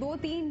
2-3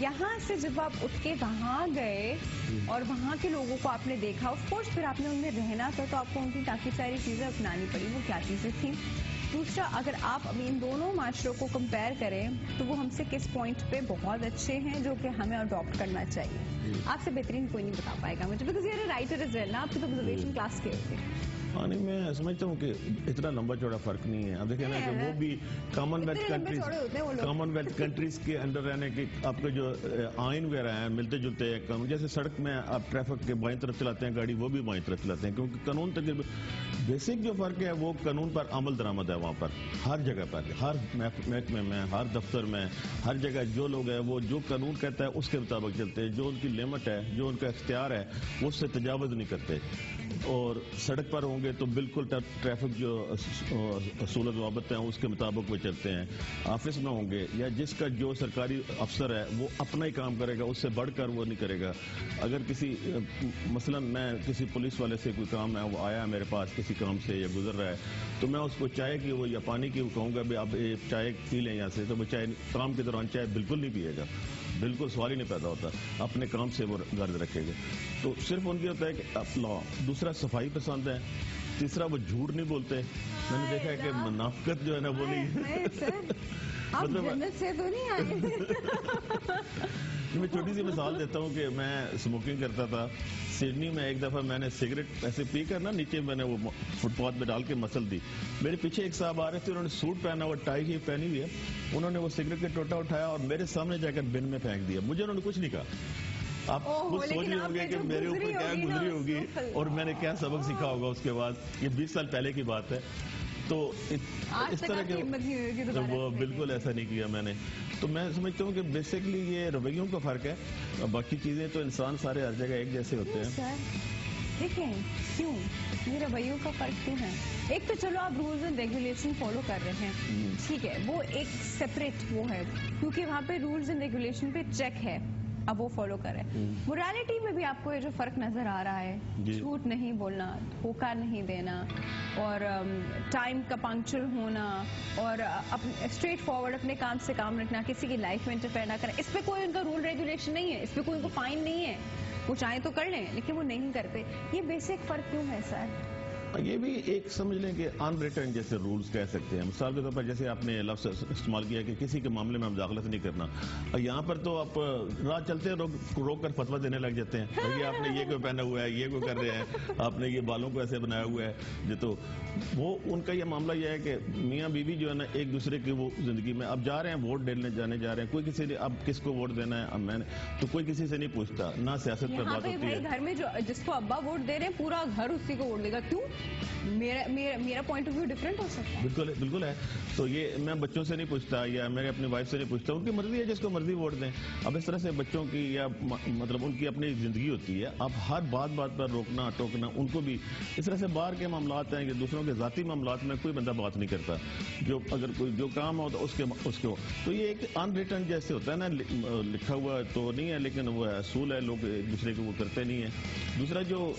یہاں سے جب آپ اٹھ کے وہاں گئے اور وہاں کے لوگوں کو آپ نے دیکھا، آف کورس پھر آپ نے ان میں رہنا تھا تو آپ کو ان کی کافی ساری چیزیں اپنانی پڑی. وہ کیا چیزیں تھیں؟ دوسرا، اگر آپ ابھی ان دونوں معاشروں کو کمپیئر کریں تو وہ ہم سے کس پوائنٹ پہ بہت اچھے ہیں جو کہ ہمیں اڈاپٹ کرنا چاہیے؟ آپ سے بہترین کوئی نہیں بتا پائے گا مجھے، because you are a writer as well نا، آپ کی تو آبزرویشن کلاس کے ہوتے ہیں. ہاں نہیں، میں سمجھتا ہوں کہ اتنا لمبا چوڑا فرق نہیں ہے. اب دیکھیں نا کہ وہ بھی کامن ویلتھ کنٹریز کے انڈر رہنے کے آپ کے جو آئین وغیرہ ہیں ملتے جلتے ہیں. جیسے سڑک میں آپ ٹریفک کے بائیں طرف چلاتے ہیں گاڑی، وہ بھی بائیں طرف چلاتے ہیں، کیونکہ قانون تقریباً بیسک جو فرق ہے وہ قانون پر عمل درآمد ہے. وہاں پر ہر جگہ پر، ہر محکمے میں، ہر دفتر میں، ہر جگہ جو لوگ ہیں وہ جو قانون کہتا ہے اس کے مطابق چلتے ہیں. جو ان کی لمٹ ہے، جو ان کا اختیار ہے، وہ اس سے تجاوز نہیں کرتے. اور سڑک پر ہوں گے تو بالکل ٹریفک جو اصول و ضوابط ہیں اس کے مطابق وہ چلتے ہیں. آفس میں ہوں گے یا جس کا جو سرکاری افسر ہے وہ اپنا ہی کام کرے گا، اس سے بڑھ کر وہ نہیں کرے گا. اگر کسی مثلا میں کسی پولیس والے سے کوئی کام ہے، وہ آیا میرے پاس کسی کام سے یا گزر رہا ہے، تو میں اس کو چائے کی وہ یا پانی کی وہ کہوں گا بھی آپ چائے پی لیں یہاں سے، تو وہ چائے کام کے دوران چائے بالکل نہیں پیے گا. بالکل سوال ہی نہیں پیدا ہوتا، اپنے کام سے وہ غرض رکھے گا. تو صرف ان کی ہوتا ہے کہ لا. دوسرا صفائی پسند ہے. تیسرا وہ جھوٹ نہیں بولتے. میں نے دیکھا ہے کہ منافقت جو ہے نا وہ نہیں. میں چھوٹی سی مثال دیتا ہوں کہ میں اسموکنگ کرتا تھا سڈنی میں. ایک دفعہ میں نے سگریٹ ایسے پی کر نا نیچے میں نے وہ فٹ پاتھ پہ ڈال کے مسل دی. میرے پیچھے ایک صاحب آ رہے تھے، انہوں نے سوٹ پہنا ہوا، ٹائی ہی پہنی ہوئی ہے. انہوں نے وہ سگریٹ کا ٹوٹا اٹھایا اور میرے سامنے جا کر بن میں پھینک دیا. مجھے انہوں نے کچھ نہیں کہا. آپ خود سوچ رہے ہوں گے کہ میرے اوپر کیا گزری ہوگی اور میں نے کیا سبق سیکھا ہوگا اس کے بعد. یہ 20 سال پہلے کی بات ہے. تو اس طرح کے وہ بالکل ایسا نہیں کیا میں نے. تو میں سمجھتا ہوں کہ بیسکلی یہ رویوں کا فرق ہے. باقی چیزیں تو انسان سارے ہر جگہ ایک جیسے ہوتے ہیں. دیکھیں کیوں یہ رویوں کا فرق کیوں ہے؟ ایک تو چلو آپ رولز اینڈ ریگولیشن فالو کر رہے ہیں، ٹھیک ہے، وہ ایک سیپریٹ وہ ہے کیونکہ وہاں پہ رولز اینڈ ریگولیشن پہ چیک ہے، اب وہ فالو کریں. مورالٹی میں بھی آپ کو یہ جو فرق نظر آ رہا ہے، جھوٹ نہیں بولنا، دھوکہ نہیں دینا، اور ٹائم کا پنکچوئل ہونا، اور اسٹریٹ فارورڈ اپنے کام سے کام رکھنا، کسی کی لائف میں انٹرفیئر نہ کرنا. اس پہ کوئی ان کا رول ریگولیشن نہیں ہے، اس پہ کوئی ان کو فائن نہیں ہے. وہ چاہیں تو کر لیں لیکن وہ نہیں کرتے. یہ بیسک فرق کیوں ہے سر؟ یہ بھی ایک سمجھ لیں کہ ان ریٹرن جیسے رولز کہہ سکتے ہیں. مثال کے طور پر جیسے آپ نے لفظ استعمال کیا کہ کسی کے معاملے میں مداخلت نہیں کرنا. یہاں پر تو آپ راہ چلتے ہیں روک کر فتویٰ دینے لگ جاتے ہیں کہ آپ نے یہ کوئی پہنا ہوا ہے، یہ کوئی کر رہے ہیں، آپ نے یہ بالوں کو ایسے بنایا ہوا ہے. تو وہ ان کا یہ معاملہ یہ ہے کہ میاں بیوی جو ہے نا ایک دوسرے کی وہ زندگی میں اب جا رہے ہیں، ووٹ دینے جانے جا رہے ہیں. کوئی کسی نے اب کس کو ووٹ دینا ہے اب میں نے تو کوئی کسی سے نہیں پوچھتا، نہ سیاست پر بات ہوتی ہے. گھر میں جو جس کو ابا ووٹ دے رہے ہیں پورا گھر اسی کو ووٹ دے گا. کیوں؟ میرا پوائنٹ آف ویو ڈفرینٹ ہو سکتا ہے. بالکل ہے. تو یہ میں بچوں سے نہیں پوچھتا یا میرے اپنی وائف سے نہیں پوچھتا. ان کی مرضی ہے، جس کو مرضی ووٹ دیں. اب اس طرح سے بچوں کی یا مطلب ان کی اپنی زندگی ہوتی ہے. اب ہر بات پر روکنا ٹوکنا ان کو بھی اس طرح سے باہر کے معاملات ہیں کہ دوسروں کے ذاتی معاملات میں کوئی بندہ بات نہیں کرتا. جو اگر کوئی جو کام ہوتا اس کو تو یہ ایک ان ریٹرن جیسے ہوتا ہے نا، لکھا ہوا تو نہیں ہے لیکن وہ اصول ہے، لوگ ایک دوسرے کو وہ کرتے نہیں ہیں. دوسرا جو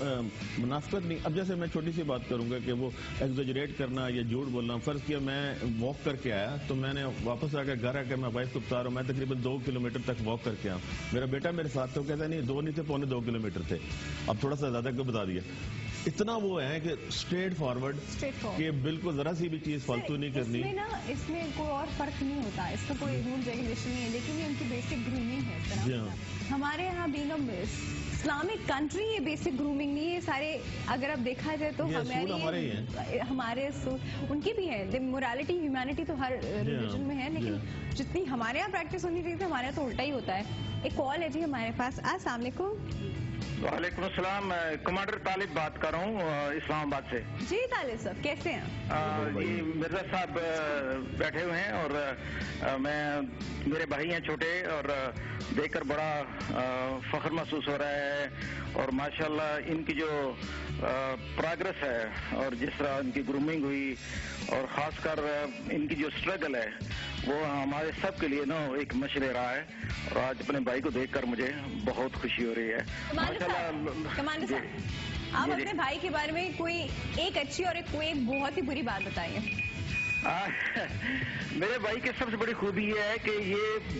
منافقت نہیں. اب جیسے میں چھوٹی سی بات کروں گا کہ وہ ایگزیجریٹ کرنا یا جھوٹ بولنا. فرض کیا میں واک کر کے آیا تو میں نے واپس آ کر گھر آ کر میں وائف کو بتا رہا ہوں میں تقریباً 2 کلومیٹر تک واک کر کے آیا. میرا بیٹا میرے ساتھ تو کہتا ہے نہیں 2 نہیں تھے، 2.25 کلومیٹر تھے. اب تھوڑا سا زیادہ کو بتا دیا. اتنا وہ ہے کہ اسٹریٹ فارورڈ کہ بالکل ذرا سی بھی چیز فالتو نہیں کرنی. اس میں کوئی اور فرق نہیں ہوتا، اس کا کوئی رول ریگولیشن نہیں ہے، لیکن یہ ان کی بیسک گرومنگ ہے. ہمارے یہاں بینگ اسلامک کنٹری یہ بیسک گرومنگ نہیں ہے. سارے اگر آپ دیکھا جائے تو ہمارے ان کی بھی ہے. مورالٹی ہیومینٹی تو ہر ریلیجن میں ہے، لیکن جتنی ہمارے یہاں پریکٹس ہونی چاہیے ہمارے یہاں تو الٹا ہی ہوتا ہے. ایک کال ہے جی ہمارے پاس. السلام علیکم. وعلیکم السلام. میں کمانڈر طالب بات کر رہا ہوں اسلام آباد سے. جی طالب صاحب کیسے ہیں؟ جی مرزا صاحب بیٹھے ہوئے ہیں اور میرے بھائی ہیں چھوٹے اور دیکھ کر بڑا فخر محسوس ہو رہا ہے. اور ماشاءاللہ ان کی جو پروگرس ہے اور جس طرح ان کی گرومنگ ہوئی اور خاص کر ان کی جو اسٹرگل ہے وہ ہمارے سب کے لیے نا ایک مشعل راہ ہے. اور آج اپنے بھائی کو دیکھ کر مجھے بہت خوشی ہو رہی ہے. کمانڈر صاحب آپ اپنے بھائی کے بارے میں کوئی ایک اچھی اور کوئی ایک بہت ہی بری بات بتائیے. میرے بھائی کی سب سے بڑی خوبی یہ ہے کہ یہ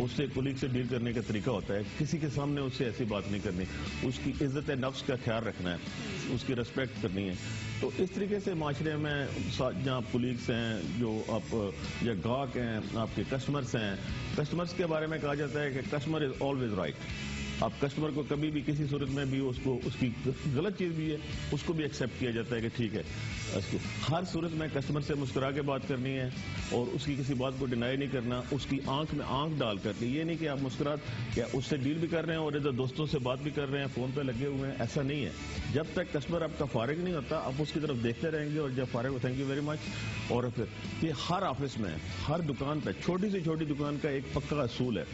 اس سے کولیگ سے ڈیل کرنے کا طریقہ ہوتا ہے. کسی کے سامنے اس سے ایسی بات نہیں کرنی, اس کی عزت نفس کا خیال رکھنا ہے, اس کی ریسپیکٹ کرنی ہے. تو اس طریقے سے معاشرے میں جہاں کولیگس ہیں, جو آپ یا گاہک ہیں, آپ کے کسٹمرس ہیں, کسٹمرس کے بارے میں کہا جاتا ہے کہ کسٹمر از آلویز رائٹ. آپ کسٹمر کو کبھی بھی کسی صورت میں بھی اس کی غلط چیز بھی ہے اس کو بھی ایکسیپٹ کیا جاتا ہے کہ ٹھیک ہے. اس کو ہر صورت میں کسٹمر سے مسکرا کے بات کرنی ہے اور اس کی کسی بات کو ڈینائی نہیں کرنا, اس کی آنکھ میں آنکھ ڈال کر. یہ نہیں کہ آپ مسکرات کیا اس سے ڈیل بھی کر رہے ہیں اور ادھر دوستوں سے بات بھی کر رہے ہیں, فون پہ لگے ہوئے ہیں, ایسا نہیں ہے. جب تک کسٹمر آپ کا فارغ نہیں ہوتا آپ اس کی طرف دیکھتے رہیں گے, اور جب فارغ ہو, تھینک یو ویری مچ. اور پھر یہ ہر آفس میں, ہر دکان پہ, چھوٹی سے چھوٹی دکان کا ایک پکا اصول ہے.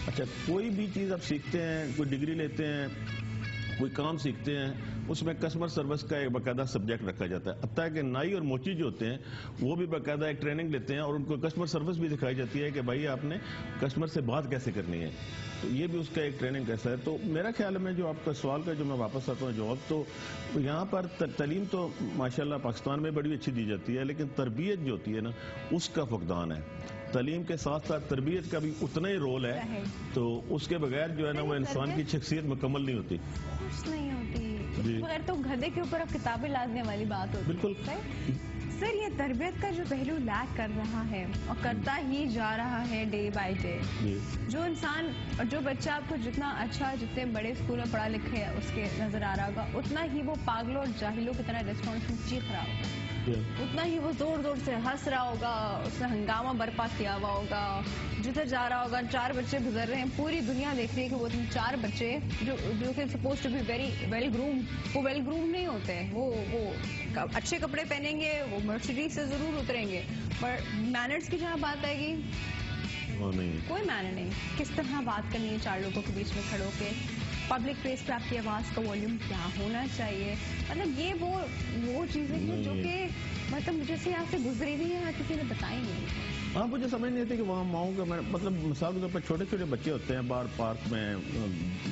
اچھا, کوئی بھی چیز آپ سیکھتے ہیں, کوئی ڈگری لیتے ہیں, کوئی کام سیکھتے ہیں, اس میں کسٹمر سروس کا ایک باقاعدہ سبجیکٹ رکھا جاتا ہے. حتیٰ کہ نائی اور موچی جو ہوتے ہیں وہ بھی باقاعدہ ایک ٹریننگ لیتے ہیں اور ان کو کسٹمر سروس بھی دکھائی جاتی ہے کہ بھائی آپ نے کسٹمر سے بات کیسے کرنی ہے. تو یہ بھی اس کا ایک ٹریننگ کیسا ہے. تو میرا خیال میں جو آپ کا سوال کا جو میں واپس آتا ہوں جواب, تو یہاں پر تعلیم تو ماشاءاللہ پاکستان میں بڑی اچھی دی جاتی ہے, لیکن تربیت جو ہوتی ہے نا اس کا فقدان ہے. تعلیم کے ساتھ ساتھ تربیت کا بھی اتنا ہی رول ہے, تو اس کے بغیر جو ہے نا وہ انسان کی شخصیت مکمل نہیں ہوتی. کچھ نہیں ہوتی بغیر تو گدھے کے اوپر اب کتابیں لادنے والی بات ہوتی ہے. بالکل سر, یہ تربیت کا جو پہلو لیک کر رہا ہے اور کرتا ہی جا رہا ہے ڈے بائی ڈے. جو انسان اور جو بچہ آپ کو جتنا اچھا, جتنے بڑے اسکول میں پڑھا لکھے اس کے نظر آ رہا ہوگا, اتنا ہی وہ پاگلوں اور جاہلوں کی طرح ریسٹورینٹ میں چیخ رہا ہوگا, اتنا ہی وہ زور زور سے ہنس رہا ہوگا, اس نے ہنگامہ برپا کیا ہوا ہوگا, جدھر جا رہا ہوگا 4 بچے گزر رہے ہیں, پوری دنیا دیکھ رہی ہے کہ وہ 4 بچے جو کہ suppose to be very well groom, وہ ویل گروم نہیں ہوتے. وہ اچھے کپڑے پہنیں گے, وہ مرسیڈیز سے ضرور اتریں گے, پر مینرز کی جہاں بات آئے گی کوئی مینر نہیں. کس طرح بات کرنی ہے 4 لوگوں کے بیچ میں کھڑے ہو کے, پبلک پلیس پہ آپ کی آواز کا والیوم کیا ہونا چاہیے. مطلب یہ وہ چیزیں ہیں جو کہ مطلب مجھے سے یہاں سے گزری نہیں ہے, کسی نے بتائی نہیں. ہاں, مجھے سمجھ نہیں آتی کہ وہاں ماؤں کا مطلب مثال کے طور پر چھوٹے چھوٹے بچے ہوتے ہیں باہر پارک میں,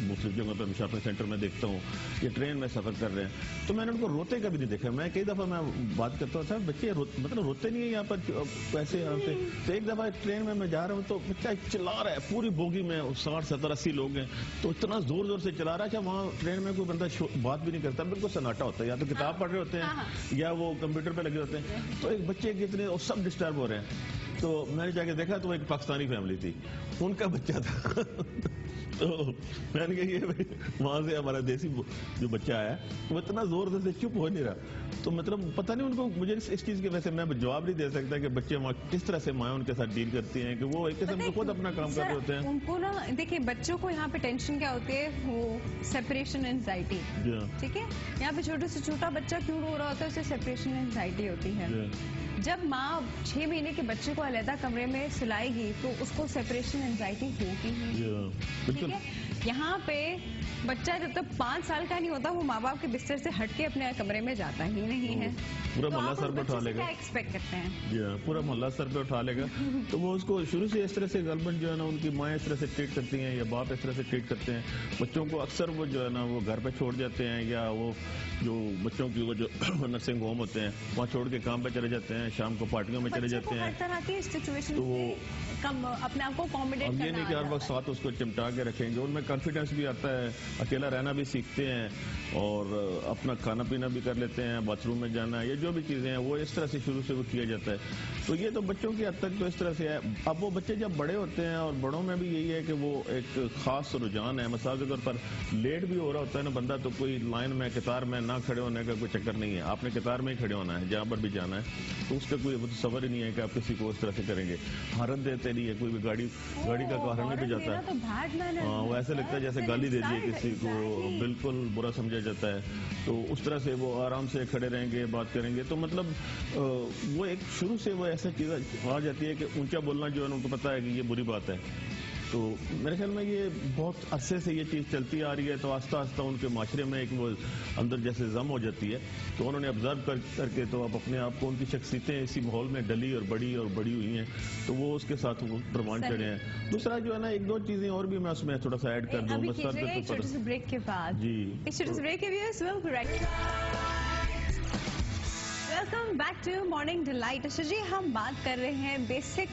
مختلف جگہوں پہ شاپنگ سینٹر میں دیکھتا ہوں, یا ٹرین میں سفر کر رہے ہیں, تو میں نے ان کو روتے کبھی نہیں دیکھا. میں کئی دفعہ میں بات کرتا ہوں, صاحب بچے مطلب روتے نہیں ہیں یہاں پر ایسے آرام سے. تو ایک دفعہ ٹرین میں جا رہا ہوں تو بچہ چلا رہا ہے, پوری بوگی میں 60 70 80 لوگ ہیں, تو اتنا زور زور سے چلا رہا ہے کہ وہاں ٹرین میں کوئی بندہ بات بھی نہیں کرتا, بالکل سناٹا ہوتا ہے, یا تو کتاب پڑھ رہے ہوتے ہیں یا وہ کمپیوٹر پہ لگے ہوتے ہیں. تو ایک بچے کے اتنے سب ڈسٹرب ہو رہے ہیں. تو میں نے جا کے دیکھا تو وہ ایک پاکستانی فیملی تھی, ان کا بچہ تھا. تو میں نے کہا یہ وہاں سے ہمارا دیسی جو بچہ آیا وہ اتنا زور سے چپ ہو نہیں رہا. تو مطلب پتہ نہیں ان کو, مجھے اس چیز کی وجہ سے میں جواب نہیں دے سکتا کہ بچے وہاں کس طرح سے مائیں ان کے ساتھ ڈیل کرتی ہیں, کہ وہ ایک قسم سے خود اپنا کام کر رہے ہوتے ہیں. ان کو نا دیکھیں, بچوں کو یہاں پہ ٹینشن کیا ہوتی ہے, وہ سیپریشن اینزائٹی. ٹھیک ہے, یہاں پہ چھوٹے سے چھوٹا بچہ کیوں رو رہا ہوتا ہے, اسے سیپریشن اینزائٹی ہوتی ہے. جب ماں 6 مہینے کے بچے کو علیحدہ کمرے میں سلائے گی تو اس کو سیپریشن اینزائٹی ہوگی ہی. ٹھیک ہے, یہاں پہ بچہ جب تک 5 سال کا نہیں ہوتا وہ ماں باپ کے بستر سے ہٹ کے اپنے کمرے میں جاتا ہی نہیں ہے. پورا محلہ سر پہ اٹھا لے گا, ایکسپیکٹ کرتے ہیں. جی ہاں, پورا محلہ سر پہ اٹھا لے گا. تو وہ اس کو شروع سے اس طرح سے غالباً جو ہے نا ان کی مائیں اس طرح سے ٹریٹ کرتی ہیں یا باپ اس طرح سے ٹریٹ کرتے ہیں. بچوں کو اکثر وہ جو ہے نا وہ گھر پہ چھوڑ جاتے ہیں, یا وہ جو بچوں کی وہ جو نرسنگ ہوم ہوتے ہیں وہاں چھوڑ کے کام پہ چلے جاتے ہیں, شام کو پارٹیوں میں چلے جاتے ہیں. ہر طرح کی سچویشن سے اپنے آپ کو اکوموڈیٹ کرنا. یہ نہیں کہ ہر وقت ساتھ اس کو چمٹا کے رکھیں گے, ان میں کانفیڈنس بھی آتا ہے, اکیلا رہنا بھی سیکھتے ہیں, اور اپنا کھانا پینا بھی کر لیتے ہیں, باتھ روم میں جانا, یہ جو بھی چیزیں ہیں وہ اس طرح سے شروع سے وہ کیا جاتا ہے. تو یہ تو بچوں کی حد تک تو اس طرح سے ہے. اب وہ بچے جب بڑے ہوتے ہیں, اور بڑوں میں بھی یہی ہے کہ وہ ایک خاص رجحان ہے. مثال کے طور پر لیٹ بھی ہو رہا ہوتا ہے نا بندہ, تو کوئی لائن میں قطار میں نہ کھڑے ہونے کا کوئی چکر نہیں ہے, آپ نے قطار میں ہی کھڑے ہونا ہے جہاں پر بھی جانا ہے. تو اس کا کوئی تصور ہی نہیں ہے کہ آپ کسی کو اس طرح سے کریں گے. ہارن دیتے نہیں ہے, کوئی بھی گاڑی کا ہارن نہیں پہ جاتا ہے, ہاں وہ ایسے لگتا ہے جیسے گالی دے دی کسی کو, بالکل برا سمجھا جاتا ہے. تو اس طرح سے وہ آرام سے کھڑے رہیں گے, بات کریں گے. تو مطلب وہ ایک شروع سے وہ ایسا چیز آ جاتی ہے کہ اونچا بولنا جو ہے ان کو پتا ہے کہ یہ بری بات ہے. تو میرے خیال میں یہ بہت عرصے سے یہ چیز چلتی آ رہی ہے. تو آہستہ آہستہ ان کے معاشرے میں ایک وہ اندر جیسے ضم ہو جاتی ہے. تو انہوں نے آبزرو کر کے تو اب اپنے آپ کو, ان کی شخصیتیں اسی ماحول میں ڈلی اور بڑی ہوئی ہیں, تو وہ اس کے ساتھ وہ پروان چڑھے ہیں. دوسرا جو ہے نا 1-2 چیزیں اور بھی میں اس میں تھوڑا سا ایڈ کر دوں. چھوٹے سے بریک کے بعد welcome back to morning delight. جی ہم بات کر رہے ہیں بیسک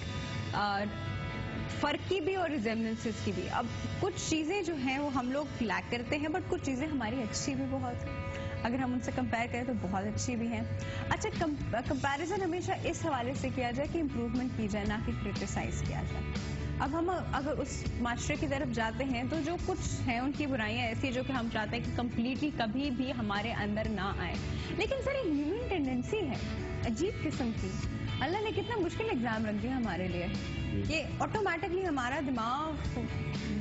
فرق کی بھی اور ریزیمبلنسز کی بھی. اب کچھ چیزیں جو ہیں وہ ہم لوگ لیک کرتے ہیں, بٹ کچھ چیزیں ہماری اچھی بھی بہت ہیں. اگر ہم ان سے کمپیئر کریں تو بہت اچھی بھی ہیں. اچھا, کمپیریزن ہمیشہ اس حوالے سے کیا جائے کہ امپروومنٹ کی جائے, نہ کہ کرٹیسائز کیا جائے. اب ہم اگر اس معاشرے کی طرف جاتے ہیں تو جو کچھ ہیں ان کی برائیاں ایسی جو کہ ہم چاہتے ہیں کہ کمپلیٹلی کبھی بھی ہمارے اندر نہ آئے. لیکن سر ایک ہیومن ٹینڈنسی ہے عجیب قسم کی. اللہ نے کتنا مشکل ایگزام رکھ دیا ہمارے لیے کہ آٹومیٹکلی ہمارا دماغ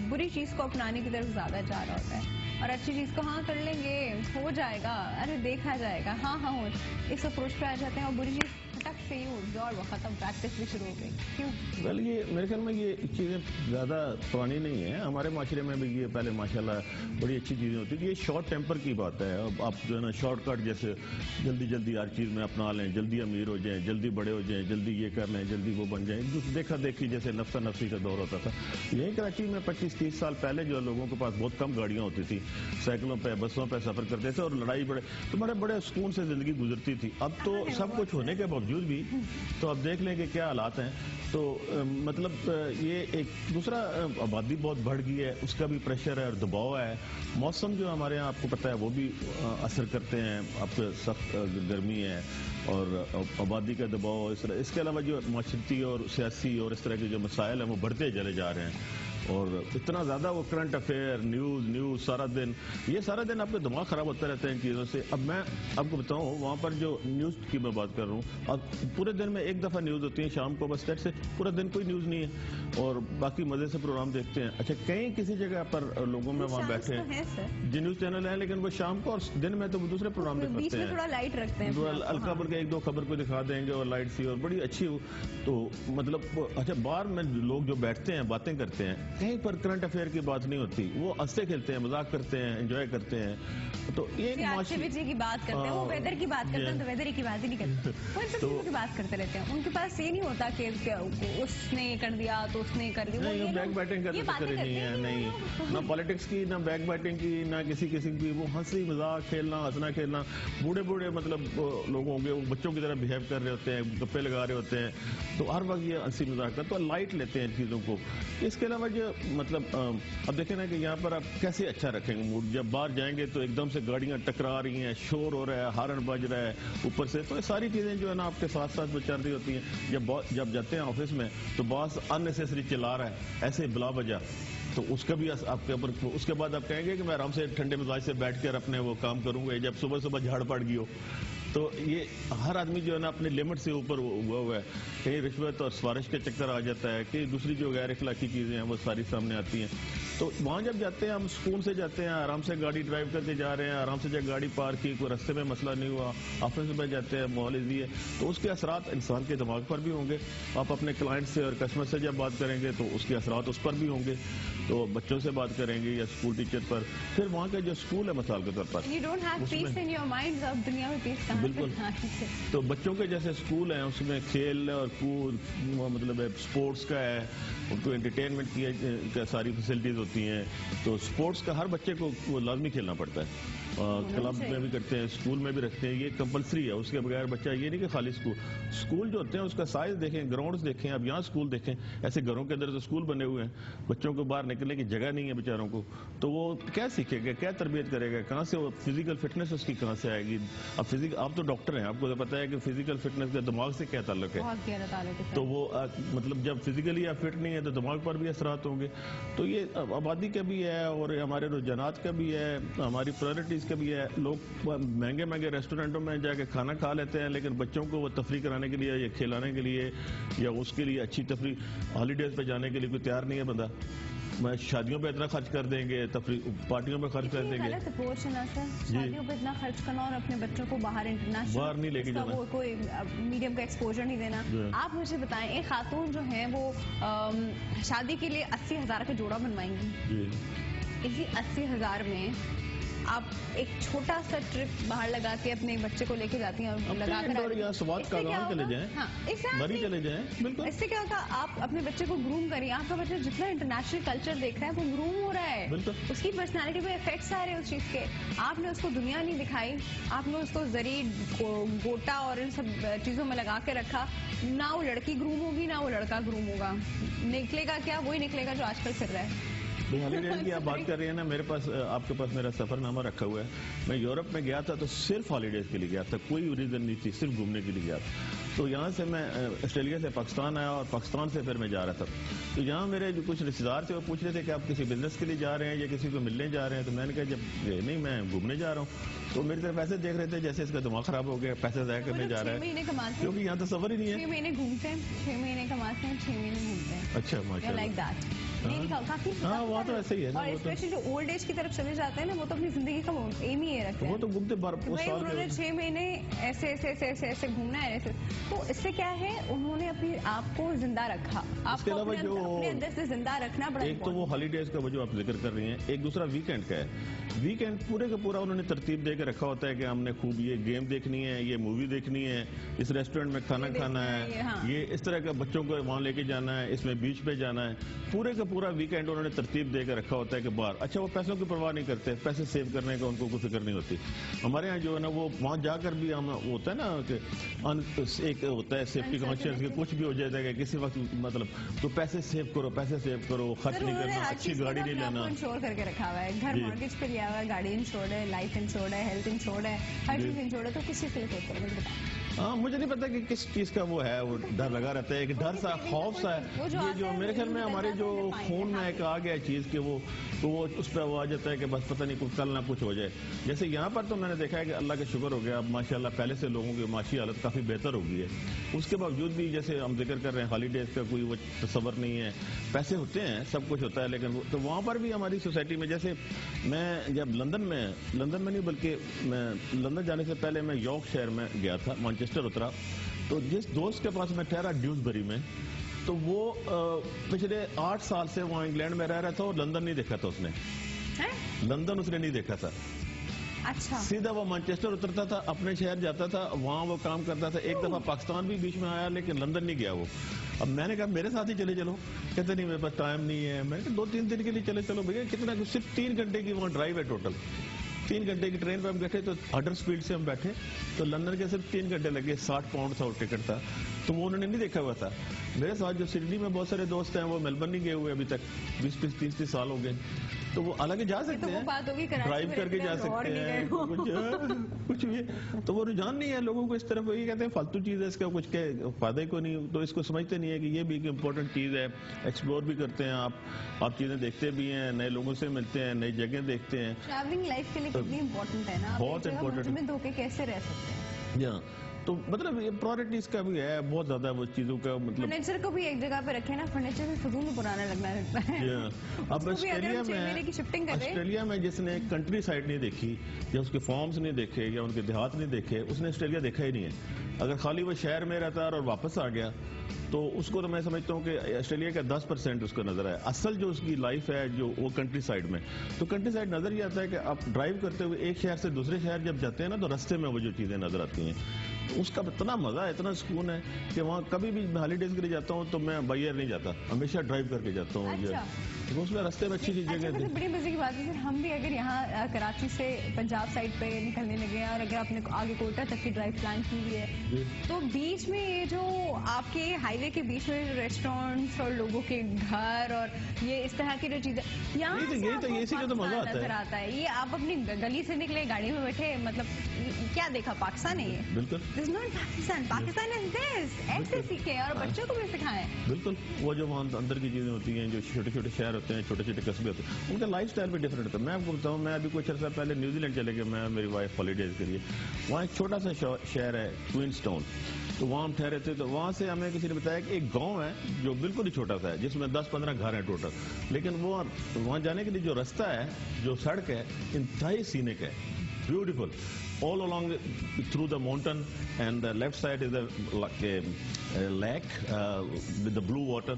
بری چیز کو اپنانے کی طرف زیادہ جا رہا ہوتا ہے, اور اچھی چیز کو ہاں کر لیں گے, ہو جائے گا, ارے دیکھا جائے گا, ہاں ہو, اس اپروچ پہ آ جاتے ہیں, اور بری چیز پھٹک سے ہی ہوتی ہے اور وہ ختم, پریکٹس بھی شروع ہو گئی. کیوں؟ ویل یہ میرے خیال میں یہ چیزیں زیادہ پرانی نہیں ہیں. ہمارے معاشرے میں بھی یہ پہلے ماشاءاللہ بڑی اچھی چیزیں ہوتی تھی. یہ شارٹ ٹیمپر کی بات ہے. اب آپ جو ہے نا شارٹ کٹ جیسے جلدی جلدی ہر چیز میں اپنا لیں, جلدی امیر ہو جائیں, جلدی بڑے ہو جائیں, جلدی یہ کر لیں, جلدی وہ بن جائیں. دیکھا دیکھی جیسے نفسا نفسی کا دور ہوتا تھا. یہیں کراچی میں 25-30 سال پہلے جو لوگوں کے پاس بہت کم گاڑیاں ہوتی تھی, سائیکلوں پہ بسوں پہ سفر کرتے تھے, اور لڑائی بڑے بڑے سکون سے زندگی گزرتی تھی. اب تو سب کچھ ہونے کے باوجود بھی تو اب دیکھ لیں کہ کیا حالات ہیں. تو مطلب یہ ایک دوسرا, آبادی بہت بڑھ گئی ہے, اس کا بھی پریشر ہے اور دباؤ ہے. موسم جو ہمارے یہاں آپ کو پتہ ہے وہ بھی اثر کرتے ہیں. اب سخت گرمی ہے اور آبادی کا دباؤ, اس کے علاوہ جو معاشرتی اور سیاسی اور اس طرح کے جو مسائل ہیں وہ بڑھتے چلے جا رہے ہیں. اور اتنا زیادہ وہ کرنٹ افیئر نیوز سارا دن آپ کا دماغ خراب ہوتا رہتا ہے ان چیزوں سے. اب میں آپ کو بتاؤں, وہاں پر جو نیوز کی میں بات کر رہا ہوں, اب پورے دن میں ایک دفعہ نیوز ہوتی ہے شام کو, بس سے پورا دن کوئی نیوز نہیں ہے, اور باقی مزے سے پروگرام دیکھتے ہیں. اچھا, کہیں کسی جگہ پر لوگوں میں وہاں بیٹھے ہیں جو نیوز چینل ہیں, لیکن وہ شام کو اور دن میں تو وہ دوسرے پروگرام دکھاتے ہیں, تھوڑا لائٹ رکھتے ہیں, ہلکا پھلکا ایک دو خبر کو دکھا دیں گے اور لائٹ سی اور بڑی اچھی ہو. تو مطلب اچھا, باہر میں لوگ جو بیٹھتے ہیں باتیں کرتے ہیں, کہیں پر کرنٹ افیئر کی بات نہیں ہوتی. وہ ہنستے کھیلتے ہیں, مذاق کرتے ہیں, انجوائے کرتے ہیں. تو یہ کی بات کرتے ہیں, وہ ویدر کی بات کرتے ہیں تو ویدر کی بات ہی نہیں کرتے, وہ سب چیزوں کی بات کرتے رہتے ہیں. ان کے پاس یہ نہیں ہوتا کہ اس نے یہ کر دیا تو اس نے یہ کر دیا. بیک بائٹنگ کا تو نہیں ہے, نہیں, نہ پالیٹکس کی, نہ بیک بائٹنگ کی, نہ کسی قسم کی. وہ ہنسی مذاق کھیلنا, ہنسنا کھیلنا. بوڑھے مطلب لوگ ہوں گے, وہ بچوں کی طرح بہیو کر رہے ہوتے ہیں, گپے لگا رہے ہوتے ہیں. تو ہر وقت یہ ہنسی مذاق کا, تو لائٹ لیتے ہیں ان چیزوں کو. اس کے علاوہ جو مطلب اب دیکھیں نا کہ یہاں پر آپ کیسے اچھا رکھیں گے موڈ. جب باہر جائیں گے تو ایک دم سے گاڑیاں ٹکرا رہی ہیں, شور ہو رہا ہے, ہارن بج رہا ہے اوپر سے, تو یہ ساری چیزیں جو ہے نا آپ کے ساتھ ساتھ وہ چل رہی ہوتی ہیں. جب جاتے ہیں آفس میں تو باس اننیسیسری چلا رہا ہے ایسے بلا وجہ, تو اس کا بھی آپ کے اوپر. اس کے بعد آپ کہیں گے کہ میں آرام سے ٹھنڈے مزاج سے بیٹھ کر اپنے وہ کام کروں گا. جب صبح جھاڑ پڑ گئی ہو, تو یہ ہر آدمی جو ہے نا اپنے لمٹ سے اوپر ہوا ہے. کہیں رشوت اور سفارش کا چکر آ جاتا ہے, کہ دوسری جو غیر اخلاقی چیزیں ہیں وہ ساری سامنے آتی ہیں. تو وہاں جب جاتے ہیں ہم سکون سے جاتے ہیں, آرام سے گاڑی ڈرائیو کر کے جا رہے ہیں, آرام سے جب گاڑی پارک کی, کوئی رستے میں مسئلہ نہیں ہوا, آفس میں جاتے ہیں, ماحول ایزی ہے, تو اس کے اثرات انسان کے دماغ پر بھی ہوں گے. آپ اپنے کلائنٹ سے اور کسٹمر سے جب بات کریں گے تو اس کے اثرات اس پر بھی ہوں گے. تو بچوں سے بات کریں گے یا اسکول ٹیچر پر, پھر وہاں کا جو اسکول ہے مثال کے طور پر, بالکل. تو بچوں کے جیسے اسکول ہیں اس میں کھیل اور کود, مطلب اسپورٹس کا ہے, ان کو انٹرٹینمنٹ کی ساری فیسلٹیز ہوتی ہیں. تو اسپورٹس کا ہر بچے کو وہ لازمی کھیلنا پڑتا ہے. کلب میں بھی کرتے ہیں, اسکول میں بھی رکھتے ہیں, یہ کمپلسری ہے. اس کے بغیر بچہ یہ نہیں کہ خالی اسکول جو ہوتے ہیں اس کا سائز دیکھیں, گراؤنڈز دیکھیں. اب یہاں اسکول دیکھیں, ایسے گھروں کے اندر تو اسکول بنے ہوئے ہیں, بچوں کو باہر نکلنے کی جگہ نہیں ہے بیچاروں کو. تو وہ کیا سیکھے گا, کیا تربیت کرے گا, کہاں سے وہ فزیکل فٹنس اس کی کہاں سے آئے گی. اب آپ تو ڈاکٹر ہیں, آپ کو تو پتا ہے کہ فزیکل فٹنس کا دماغ سے کیا تعلق ہے. تو وہ مطلب جب فزیکلی آپ فٹ نہیں ہے تو دماغ پر بھی اثرات ہوں گے. تو یہ آبادی کا بھی ہے اور ہمارے رجحانات کا بھی ہے, ہماری پرائرٹیز کا بھی ہے. لوگ مہنگے ریسٹورینٹوں میں جا کے کھانا کھا لیتے ہیں, لیکن بچوں کو وہ تفریح کرانے کے لیے یا کھلانے کے لیے یا اس کے لیے اچھی تفریح ہالیڈیز پہ جانے کے لیے کوئی تیار نہیں ہے بندہ. میں شادیوں پہ اتنا خرچ کر دیں گے, تفریح پارٹیوں پہ خرچ کر دیں گے, شادیوں پہ اتنا خرچ کرنا اور اپنے بچوں کو باہر باہر نہیں لے کے جانا, کوئی میڈیم کا ایکسپوجر نہیں دینا. آپ مجھے بتائیں, ایک خاتون جو ہیں وہ شادی کے لیے 80,000 کا جوڑا بنوائیں گی. اسی 80,000 میں آپ ایک چھوٹا سا ٹرپ باہر لگا کے اپنے بچے کو لے کے جاتی ہیں اور لگا کر سوات کا گاؤں چلے جائیں, بری چلے جائیں, بالکل. اس سے کیا ہوگا, آپ اپنے بچے کو گروم کریے. آپ کا بچہ جتنا انٹرنیشنل کلچر دیکھ رہا ہے وہ گروم ہو رہا ہے, اس کی پرسنالٹی پہ افیکٹس آ رہے ہیں اس چیز کے. آپ نے اس کو دنیا نہیں دکھائی, آپ نے اس کو زری گوٹا اور ان سب چیزوں میں لگا کے رکھا. نہ وہ لڑکی گروم ہوگی نہ وہ لڑکا گروم ہوگا. نکلے گا کیا, وہی نکلے گا جو آج کل پھر رہا ہے. ہالیڈیز کی آپ بات کر رہے ہیں نا, میرے پاس آپ کے پاس میرا سفر نامہ رکھا ہوا ہے. میں یورپ میں گیا تھا تو صرف ہالیڈیز کے لیے گیا تھا, کوئی ریزن نہیں تھی, صرف گھومنے کے لیے گیا تھا. تو یہاں سے میں آسٹریلیا سے پاکستان آیا اور پاکستان سے پھر میں جا رہا تھا. تو یہاں میرے جو کچھ رشتے دار تھے وہ پوچھ رہے تھے کہ آپ کسی بزنس کے لیے جا رہے ہیں یا کسی کو ملنے جا رہے ہیں. تو میں نے کہا جب نہیں میں گھومنے جا رہا ہوں. تو میری طرف پیسے دیکھ رہے تھے جیسے اس کا دماغ خراب ہو گیا, پیسے ضائع کرنے جا رہا ہے, کیونکہ یہاں تو سفر ہی نہیں ہے. 6 مہینے گھومتے ہیں, 6 مہینے کماتے ہیں, 6 مہینے گھومتے ہیں. اچھا ماشاءاللہ. ہاں وہاں تو ایسے ہی ہے نا. اور اسپیشلی جو اولڈ ایج کی طرف چلے جاتے ہیں نا, وہ تو اپنی زندگی کا ایم ہی یہ رکھتے ہیں. وہ تو گھومتے انہوں نے 6 مہینے ایسے ایسے ایسے ایسے ایسے گھومنا ہے ایسے. تو اس سے کیا ہے, انہوں نے اپنی آپ کو زندہ رکھا. آپ کو اپنے اندر سے زندہ رکھنا بڑا. ایک تو وہ ہالیڈیز کا وہ جو آپ ذکر کر رہی ہیں, ایک دوسرا ویکینڈ کا ہے. ویکینڈ پورے کا پورا انہوں نے ترتیب دے کے رکھا ہوتا ہے کہ ہم نے خوب یہ گیم دیکھنی ہے, یہ مووی دیکھنی ہے, اس ریسٹورینٹ میں کھانا کھانا ہے, یہ اس طرح کا بچوں کو وہاں لے کے جانا ہے, اس میں بیچ پہ جانا ہے. پورے کا پورا ویکینڈ انہوں نے ترتیب دے کے رکھا ہوتا ہے کہ باہر. اچھا وہ پیسوں کی پرواہ نہیں کرتے, پیسے سیو کرنے کا ان کو کوئی فکر نہیں ہوتی. ہمارے یہاں جو ہے نا وہ وہاں جا کر بھی ہم ہوتا ہے نا کہ ایک ہوتا ہے سیفٹی کانشیس کہ کچھ بھی ہو جائے گا کسی وقت, مطلب تو پیسے سیو کرو, خرچ نہیں کرنا, اچھی گاڑی نہیں لینا. انشور کر کے رکھا ہوا ہے, گھر مارگیج پہ لیا ہوا ہے, گاڑی انشورڈ ہے, لائف انشورڈ ہے, ہیلتھ انشورڈ ہے, ہر چیز انشورڈ ہے. تو کسی سے ہاں مجھے نہیں پتا کہ کس چیز کا وہ ہے, وہ ڈر لگا رہتا ہے, ایک ڈر سا خوف سا ہے. یہ جو میرے خیال میں ہمارے جو خون میں ایک آ گیا چیز کہ وہ اس پہ وہ آ جاتا ہے کہ بس پتہ نہیں کل نہ کچھ ہو جائے. جیسے یہاں پر تو میں نے دیکھا ہے کہ اللہ کا شکر ہو گیا, اب ماشاءاللہ پہلے سے لوگوں کی معاشی حالت کافی بہتر ہو گئی ہے. اس کے باوجود بھی جیسے ہم ذکر کر رہے ہیں ہالیڈیز کا کوئی وہ تصور نہیں ہے. پیسے ہوتے ہیں, سب کچھ ہوتا ہے, لیکن تو وہاں پر بھی ہماری سوسائٹی میں, جیسے میں جب لندن میں نہیں بلکہ میں لندن جانے سے پہلے میں یارک شہر میں گیا تھا, مانچسٹر اترا. تو جس دوست کے پاس میں ٹھہرا ڈیوزبری میں, تو وہ پچھلے 8 سال سے وہاں انگلینڈ میں رہ رہا تھا اور لندن نہیں دیکھا تھا اس نے. لندن اس نے نہیں دیکھا تھا. اچھا. سیدھا وہ مانچسٹر اترتا تھا, اپنے شہر جاتا تھا, وہاں وہ کام کرتا تھا. ایک دفعہ پاکستان بھی بیچ میں آیا لیکن لندن نہیں گیا وہ. اب میں نے کہا میرے ساتھ ہی چلے چلو. کہتے نہیں میرے پاس ٹائم نہیں ہے. میں نے کہا 2-3 دن کے لیے چلے چلو. بھیا کتنا, صرف 3 گھنٹے کی وہاں ڈرائیو ہے ٹوٹل. 3 گھنٹے کی ٹرین پہ ہم بیٹھے, تو ہڈر سپیڈ سے ہم بیٹھے, تو لندن کے صرف 3 گھنٹے لگے. 60 پاؤنڈ تھا وہ ٹکٹ تھا. تو وہ انہوں نے نہیں دیکھا ہوا تھا. میرے ساتھ جو سڈنی میں بہت سارے دوست ہیں وہ میلبرن نہیں گئے ہوئے ابھی تک, 20-30 سال ہو گئے. تو وہ حالانکہ جا سکتے ہیں, ڈرائیو کر کے جا سکتے ہیں, کچھ بھی. تو وہ رجحان نہیں ہے لوگوں کو اس طرف. یہ کہتے ہیں فالتو چیز ہے, اس کا کچھ فائدہ کو نہیں. تو اس کو سمجھتے نہیں ہے کہ یہ بھی ایک امپورٹنٹ چیز ہے. ایکسپلور بھی کرتے ہیں آپ چیزیں دیکھتے بھی ہیں, نئے لوگوں سے ملتے ہیں, نئی جگہیں دیکھتے ہیں. ٹریولنگ لائف کے لیے کتنی امپورٹنٹ ہے نا, بہت امپورٹنٹ. دھوکے کیسے رہ سکتے ہیں. تو مطلب یہ پرائورٹیز کا بھی ہے بہت زیادہ, وہ چیزوں کا مطلب فرنیچر کو بھی ایک جگہ پہ رکھے نا, فرنیچر بھی فضول میں پرانا لگتا ہے. اب آسٹریلیا میں جس نے کنٹری سائڈ نہیں دیکھی, یا اس کے فارمز نہیں دیکھے, یا ان کے دیہات نہیں دیکھے, اس نے آسٹریلیا دیکھا ہی نہیں ہے. اگر خالی وہ شہر میں رہتا اور واپس آ گیا تو اس کو تو میں سمجھتا ہوں کہ آسٹریلیا کا 10% اس کو نظر آیا. اصل جو اس کی لائف ہے جو وہ کنٹری سائڈ میں, تو کنٹری سائڈ نظر یہ آتا ہے کہ آپ ڈرائیو کرتے ہوئے ایک شہر سے دوسرے شہر جب جاتے ہیں نا, تو رستے میں وہ جو چیزیں نظر آتی ہیں, اس کا اتنا مزہ ہے, اتنا سکون ہے کہ وہاں کبھی بھی ہالیڈیز کے لیے جاتا ہوں تو میں بائی ایئر نہیں جاتا, ہمیشہ ڈرائیو کر کے جاتا ہوں. اس میں رستے میں اچھی جگہ ہے. بڑی مزے کی بات ہے, ہم بھی اگر یہاں کراچی سے پنجاب سائڈ پہ نکلنے لگے ہیں, اور اگر آپ نے آگے کوئٹہ تک کی ڈرائیو پلان کی ہوئی ہے, تو بیچ میں یہ جو آپ کے ہائی وے کے بیچ میں ریسٹورینٹس اور لوگوں کے گھر اور یہ اس طرح کی جو چیزیں, یہاں نظر آتا ہے. یہ آپ اپنی گلی سے نکلے, گاڑی میں بیٹھے, مطلب کیا دیکھا, پاکستان ہے یہ, دس ناٹ پاکستان, پاکستان از دس. ایسے سیکھیں اور بچوں کو بھی سکھائیں. بالکل. وہ جو وہاں اندر کی چیزیں ہوتی ہیں, جو چھوٹے چھوٹے شہر ہوتے ہیں, چھوٹے چھوٹے قصبے ہوتے ہیں, ان کا لائف اسٹائل بھی ڈفرینٹ ہوتا ہے. میں آپ کو بتاؤں, میں ابھی کچھ عرصہ پہلے نیوزی لینڈ چلے گئے, میں میری وائف ہالیڈیز کے لیے. وہاں ایک چھوٹا سا شہر ہے کوئنس ٹاؤن, تو وہاں ہم ٹھہرے تھے. تو وہاں سے ہمیں کسی نے بتایا کہ ایک گاؤں ہے جو بالکل ہی چھوٹا سا ہے, جس میں 10-15 گھر ہیں ٹوٹل, لیکن وہ وہاں جانے کے لیے جو رستہ ہے, جو سڑک ہے, انتہائی سینک ہے, beautiful. All along through the mountain, and the left side is a lake with the blue water,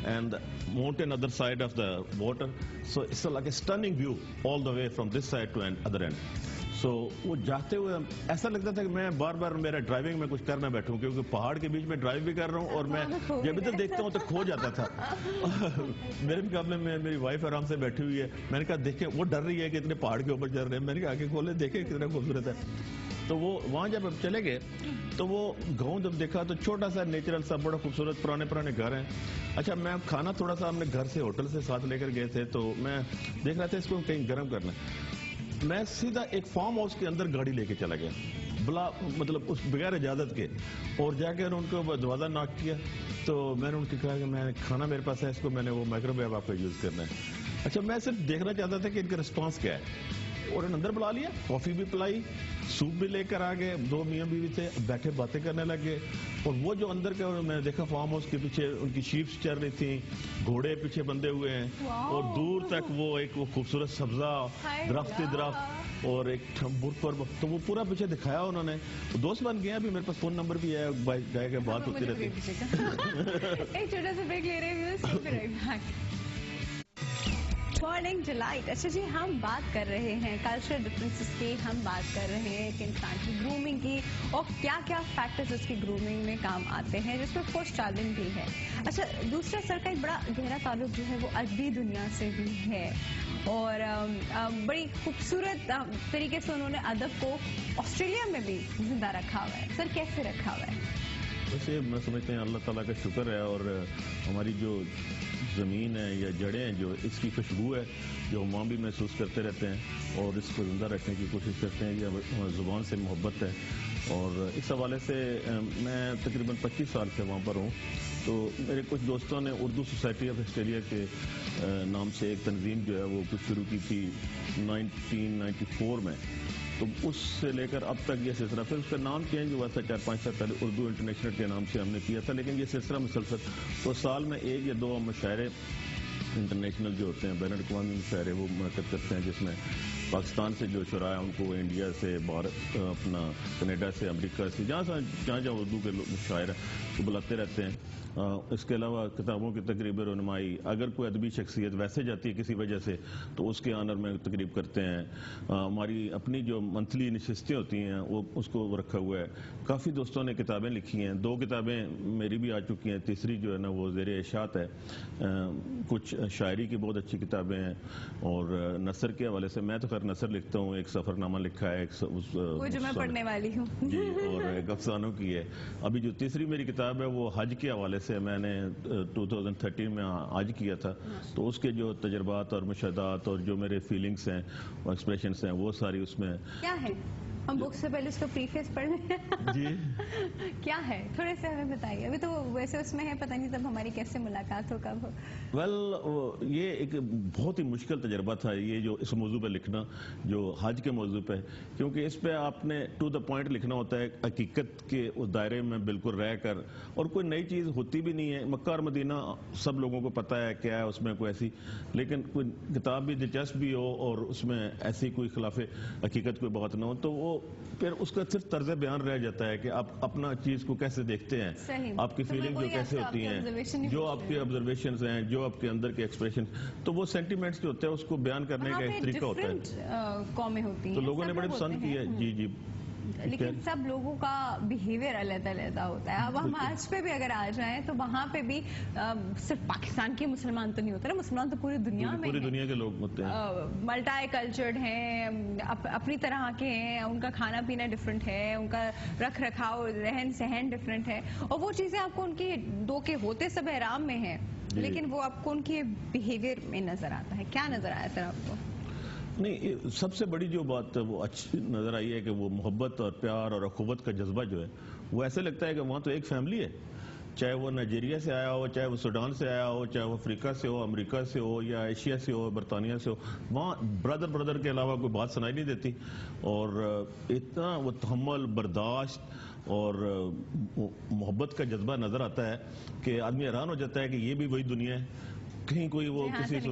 and the mountain other side of the water. So it's like a stunning view all the way from this side to other end. So وہ جاتے ہوئے ایسا لگتا تھا کہ میں بار بار میرا driving میں کچھ کرنا بیٹھوں کیونکہ پہاڑ کے بیچ میں ڈرائیو بھی کر رہا ہوں اور میں جب ادھر دیکھتا ہوں تو کھو جاتا تھا. میرے مقابلے میں میری وائف آرام سے بیٹھی ہوئی ہے. میں نے کہا دیکھیں وہ ڈر رہی ہے کہ اتنے پہاڑ کے اوپر چل رہے ہیں. میں نے کہا آگے کھولے دیکھیں کتنا خوبصورت ہے. تو وہ وہاں جب ہم چلے گئے تو وہ گاؤں جب دیکھا تو چھوٹا سا نیچرل سا بڑا خوبصورت پرانے گھر ہیں. اچھا میں کھانا تھوڑا سا ہم نے گھر سے ہوٹل سے ساتھ لے کر گئے تھے تو میں دیکھ رہا تھا اس کو کہیں گرم کرنا. میں سیدھا ایک فارم ہاؤس کے اندر گاڑی لے کے چلا گیا بلا مطلب اس بغیر اجازت کے, اور جا کے ان کو دروازہ ناک کیا. تو میں نے ان کو کہا کہ میں کھانا میرے پاس ہے, اس کو میں نے وہ مائکرو ویو آپ کا یوز کرنا ہے. اچھا میں صرف دیکھنا چاہتا تھا کہ ان کا رسپانس کیا ہے, اور انہوں نے اندر بلا لیا, کافی بھی پلائی, سوپ بھی لے کر آ گئے. 2 میاں بیوی تھے, بیٹھے باتیں کرنے لگے. اور وہ جو اندر کا میں نے دیکھا فارم ہاؤس کے پیچھے ان کی شیپس چل رہی تھیں, گھوڑے پیچھے بندھے ہوئے ہیں, اور دور تک وہ ایک وہ خوبصورت سبزہ درخت اور ایک برق پر, تو وہ پورا پیچھے دکھایا انہوں نے. دوست بن گیا, بھی میرے پاس فون نمبر بھی ہے, گئے کے بات ہوتی رہتی. ایک چھوٹا سا بریک لے رہے ہیں. Morning delight. اچھا جی, ہم بات کر رہے ہیں کلچرل ڈفرینسز کی, ہم بات کر رہے ہیں ایک انسان کی گرومنگ کی اور کیا کیا فیکٹرز اس کی گرومنگ میں کام آتے ہیں, جس میں فوش چالن بھی ہے. اچھا دوسرا سر کا ایک بڑا گہرا تعلق جو ہے وہ ادبی دنیا سے بھی ہے, اور بڑی خوبصورت طریقے سے انہوں نے ادب کو آسٹریلیا میں بھی زندہ رکھا ہوا ہے. سر کیسے رکھا ہوا ہے؟ ویسے میں سمجھتے ہیں اللہ تعالیٰ کا شکر ہے, اور ہماری جو زمین ہے یا جڑیں ہیں, جو اس کی خوشبو ہے جو ہم وہاں بھی محسوس کرتے رہتے ہیں اور اس کو زندہ رکھنے کی کوشش کرتے ہیں. یہ زبان سے محبت ہے, اور اس حوالے سے میں تقریباً 25 سال سے وہاں پر ہوں. تو میرے کچھ دوستوں نے اردو سوسائٹی آف آسٹریلیا کے نام سے ایک تنظیم جو ہے وہ کچھ شروع کی تھی 1994 میں. تو اس سے لے کر اب تک یہ سلسلہ, پھر اس کا نام چینج ہوا تھا 4-5 سال پہلے, اردو انٹرنیشنل کے نام سے ہم نے کیا تھا, لیکن یہ سلسلہ مسلسل. تو سال میں 1 یا 2 مشاعرے انٹرنیشنل جو ہوتے ہیں, بین الاقوامی مشاعرے, وہ منعقد کرتے ہیں, جس میں پاکستان سے جو شعراء ہیں ان کو انڈیا سے, بھارت, اپنا کینیڈا سے, امریکہ سے, جہاں اردو کے مشاعرہ کو بلاتے رہتے ہیں. اس کے علاوہ کتابوں کی تقریب رونمائی, اگر کوئی ادبی شخصیت ویسے جاتی ہے کسی وجہ سے تو اس کے آنر میں تقریب کرتے ہیں. ہماری اپنی جو منتھلی نشستیں ہوتی ہیں وہ اس کو رکھا ہوا ہے. کافی دوستوں نے کتابیں لکھی ہیں, 2 کتابیں میری بھی آ چکی ہیں, تیسری جو ہے نا وہ زیر اشاعت ہے. کچھ شاعری کی بہت اچھی کتابیں ہیں, اور نثر کے حوالے سے میں تو خیر نثر لکھتا ہوں, ایک سفر نامہ لکھا ہے, وہ جو میں پڑھنے والی ہوں جی, اور ایک افسانوں کی ہے. ابھی جو تیسری میری کتاب ہے وہ حج کے حوالے سے میں نے 2013 میں حج کیا تھا, تو اس کے جو تجربات اور مشاہدات اور جو میرے فیلنگس ہیں اور ایکسپریشنس ہیں وہ ساری اس میں کیا ہے. ہم بک سے پہلے اس کو پریفیس پڑھ لیں. جی کیا ہے تھوڑے سے ہمیں بتائیے. ابھی تو ویسے اس میں ہے, پتہ نہیں تب ہماری کیسے ملاقات ہو, کب ہو. یہ ایک بہت ہی مشکل تجربہ تھا یہ جو اس موضوع پہ لکھنا, جو حج کے موضوع پہ, کیونکہ اس پہ آپ نے ٹو دا پوائنٹ لکھنا ہوتا ہے, حقیقت کے اس دائرے میں بالکل رہ کر, اور کوئی نئی چیز ہوتی بھی نہیں ہے. مکہ اور مدینہ سب لوگوں کو پتہ ہے کیا ہے اس میں کوئی ایسی, لیکن کوئی کتاب بھی دلچسپ بھی ہو اور اس میں ایسی کوئی خلاف حقیقت کوئی بات نہ ہو, تو وہ پھر اس کا صرف طرز بیان رہ جاتا ہے کہ آپ اپنا چیز کو کیسے دیکھتے ہیں, آپ کی فیلنگ جو کیسے ہوتی ہیں, جو آپ کے آبزرویشنز ہیں, جو آپ کے اندر کے ایکسپریشن, تو وہ سینٹیمنٹس جو ہوتے ہیں اس کو بیان کرنے کا ایک طریقہ ہوتا ہے. قومیں ہوتی ہیں تو لوگوں نے بڑے پسند کی ہے. جی جی, لیکن سب لوگوں کا بیہیویئر علیحدہ ہوتا ہے. اب ہم آج پہ بھی اگر آ جائیں تو وہاں پہ بھی صرف پاکستان کے مسلمان تو نہیں ہوتے نا, مسلمان تو پوری دنیا میں, پوری دنیا کے لوگ ہوتے ہیں, ملٹائی کلچرڈ ہیں, اپنی طرح کے ہیں, ان کا کھانا پینا ڈفرینٹ ہے, ان کا رکھ رکھاؤ رہن سہن ڈفرینٹ ہے, اور وہ چیزیں آپ کو ان کی دو کے ہوتے سب احرام میں ہیں, لیکن وہ آپ کو ان کے بیہیویئر میں نظر آتا ہے. کیا نظر آیا سر آپ کو؟ نہیں, سب سے بڑی جو بات وہ اچھی نظر آئی ہے کہ وہ محبت اور پیار اور اخوت کا جذبہ جو ہے وہ ایسے لگتا ہے کہ وہاں تو ایک فیملی ہے, چاہے وہ نائجیریا سے آیا ہو, چاہے وہ سوڈان سے آیا ہو, چاہے وہ افریقہ سے ہو, امریکہ سے ہو, یا ایشیا سے ہو, برطانیہ سے ہو, وہاں برادر کے علاوہ کوئی بات سنائی نہیں دیتی. اور اتنا وہ تحمل, برداشت اور محبت کا جذبہ نظر آتا ہے کہ آدمی حیران ہو جاتا ہے کہ یہ بھی وہی دنیا ہے. کہیں کوئی وہ کسی سے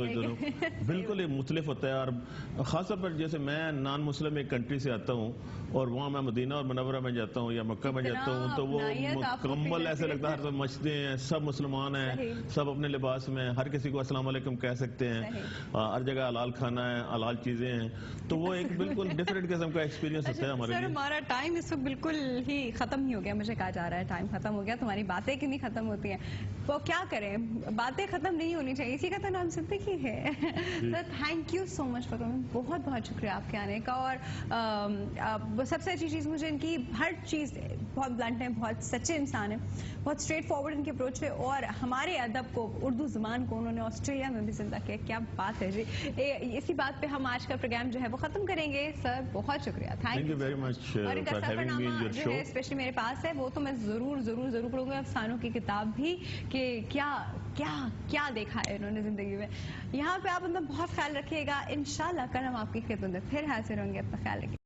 بالکل ہی مختلف ہوتا ہے. اور خاص طور پر جیسے میں نان مسلم ایک کنٹری سے آتا ہوں اور وہاں میں مدینہ اور منورہ میں جاتا ہوں یا مکہ میں جاتا ہوں تو وہ مکمل ایسے لگتا ہے ہر سب مچتے ہیں, سب مسلمان ہیں, سب اپنے لباس میں, ہر کسی کو السلام علیکم کہہ سکتے ہیں, ہر جگہ حلال کھانا ہے, حلال چیزیں ہیں, تو وہ ایک بالکل ڈفرینٹ قسم کا ایکسپیرینس ہوتا ہے ہمارے لیے. ہمارا ٹائم اس وقت بالکل ہی ختم ہی ہو گیا, مجھے کہا جا رہا ہے ٹائم ختم ہو گیا. تمہاری باتیں کتنی ختم ہوتی ہیں, وہ کیا کریں, باتیں ختم نہیں ہونی چاہیے, اسی کا تو نام زندگی ہے. Thank you so much for coming, بہت بہت شکریہ آپ کے آنے کا. اور سب سے اچھی چیز مجھے ان کی ہر چیز بہت بلنٹ ہے, بہت سچے انسان ہیں, بہت اسٹریٹ فارورڈ ان کی اپروچ ہے, اور ہمارے ادب کو, اردو زبان کو انہوں نے آسٹریلیا میں بھی زندہ کیا. کیا بات ہے جی. اسی بات پہ ہم آج کا پروگرام جو ہے وہ ختم کریں گے. سر بہت شکریہ, تھینک یو ویری مچ. اور ان کا سفر نامہ جو ہے اسپیشلی میرے پاس ہے, وہ تو میں ضرور ضرور ضرور پڑھوں گا. افسانوں کی کتاب بھی, کہ کیا کیا کیا دیکھا ہے انہوں نے زندگی میں. یہاں پہ آپ اپنا بہت خیال رکھیے گا. انشاءاللہ کل ہم آپ کی خدمت میں پھر حاضر ہوں گے. اپنا خیال رکھیے.